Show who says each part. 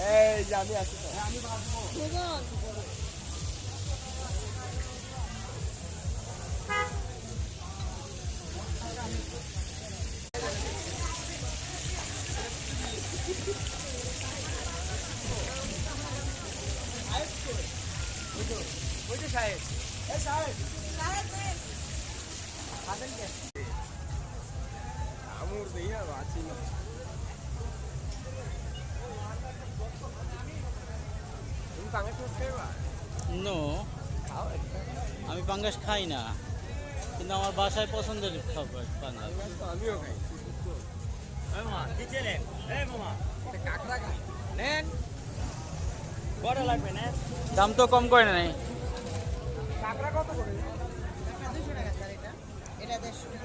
Speaker 1: এই যে আমি আছি তো ওই যে সাহেব এই সাহেব খাবেন কে আমুর দেইয়া আছি না তুমি পাঙ্গাস মাছ খাইবা
Speaker 2: নো আমি পাঙ্গাস খাই না, কিন্তু আমার বাসায় পছন্দের খাবার পাঙ্গাস।
Speaker 1: আমিও খাই কাঁকড়া খাই নেন বড় লাগবে না
Speaker 2: দাম তো কম করে নাই।
Speaker 1: কাঁকড়া কত করে?
Speaker 3: এটা 200 টাকা স্যার, এটা 150